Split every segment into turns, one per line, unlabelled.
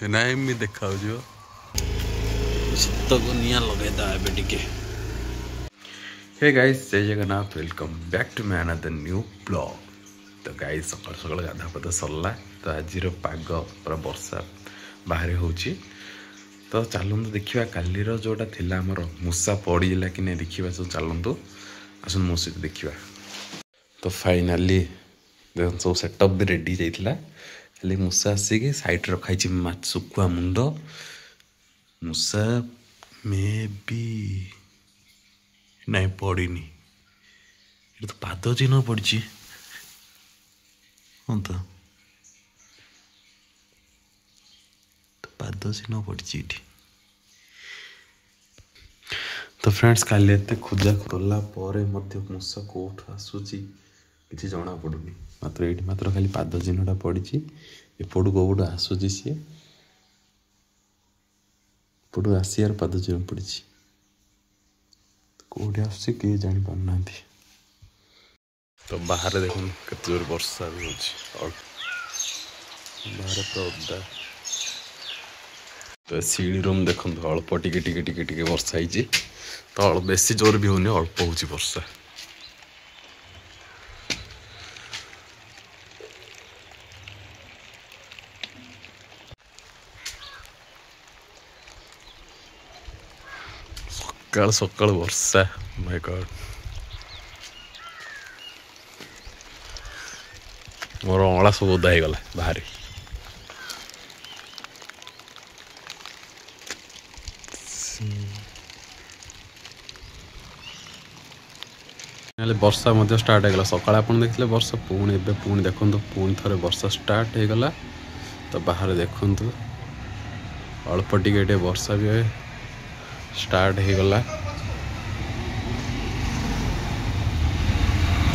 ना एमि देखा शीत को निया लगेदा एबे टिके। Hey guys Jai Jagannath welcome back to my another new blog. तो गाइस सकाल सकाल गाधा पदा सरला। तो आज पाग पूरा वर्षा बाहर होची। तो चलतु देखा काली जोटा थिला आमर मूसा पड़गला कि नहीं देखा। सब चलतु आसन मो सहित देखा। तो फाइनाली सब सेटअप भी रेडी जाइला। खाली मूसा आसिक साइड रखाई सुखुआ मुंड मूसा मे भी नहीं पड़नी। ये तो पाद चिन्ह पड़ी हाँ तो पाद चिन्ह पड़ी। तो फ्रेंड्स काली एत खोजा खोला मूसा कौट आसूची किसी जना पड़ूनी। मात्र ये मात्र खाली पाद चिन्हटा पड़ी। एपटू कौट आसूची सी एपटू आसार पाद चिन्ह पड़ी। कौटे आस जानी पारना। तो बाहर देख केत जोर वर्षा भी हो बाहर तो ओदा। तो सीढ़ी रूम देखो अल्प टिके टिके टिके टिके वर्षा ही। तो बेसी जोर भी होनी अल्प हो वर्षा। सकाल सकाल वर्षा माय गॉड। मोर अला सब ओदा हो गला बाहर। वर्षा स्टार्ट हो गला। सकाळ आपण देखले वर्षा पुणी एबे पुणी देखंतु पुणी थरे वर्षा स्टार्ट हो गला। तो बाहर देखंतु अल्प टिके वर्षा भी स्टार्ट हो गला।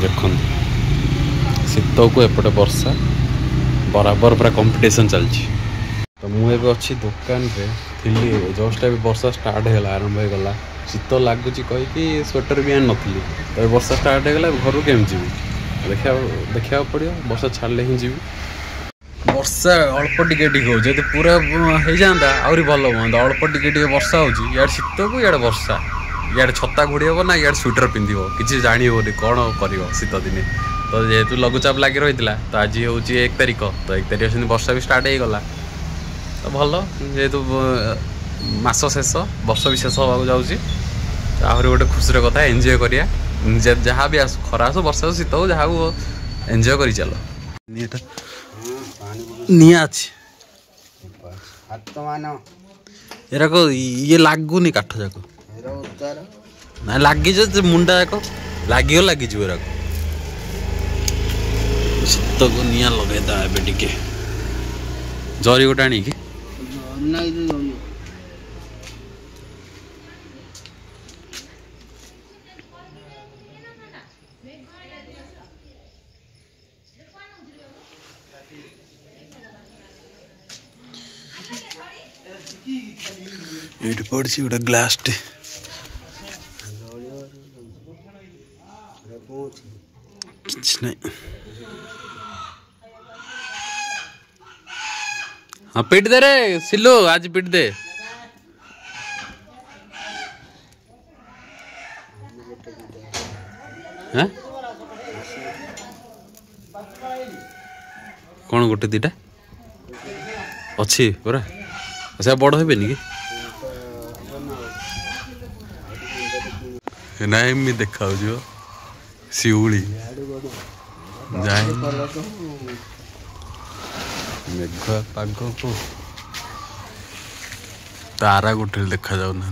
देखंतु शीत को एपटे वर्षा बराबर पूरा कंपटीशन चलची। तो मुझे अच्छी दुकान रे थी जस्ट अभी वर्षा स्टार्ट हो आरंभ हो गला। शीत लगुच कहीकि स्वेटर भी आनी नी। तो वर्षा स्टार्ट हो गला घर केम जी देखा पड़ो वर्षा छाड़े ही जी। वर्षा अल्प टिके टिके हो तो पूरा हो जाता आहरी भल हाँ। अल्प टिके टिके वर्षा हो शीत को इे वर्षा इे छता घोड़ी हम ना इे स्वेटर पिंध किसी जानी होनी कौन कर शीत दिने। तो जेहेतु लघुचाप लगी रही तो आज हूँ 1 तारिख। तो 1 तारिख से वर्षा भी स्टार्ट हो गला। तो भल जेहेतु मास शेष वर्ष भी शेष होगा जाऊँगी। आहरी गोटे खुशी कथा एंजॉय करिया जहाँ भी आस खरा आसो वर्षा हो शीत हो जहाँ एंजॉय कर चल। निया एराक ये लगुनि काठ जाक ना लगी मुंडा जाक लगे लगी शीत को निया लगेदा एबे टिके। जरी गोटे आनी कि ये पड़ी गोटे ग्लास टे किछ नहीं। हाँ पिट दे रे सिलू आज पिट दे। हाँ कौन गोटे दीटा अच्छी पूरा अच्छा बड़ हे कि ना एमि देखा शिउली मेघुआ पाग को तारा गोटे देखा जाऊना।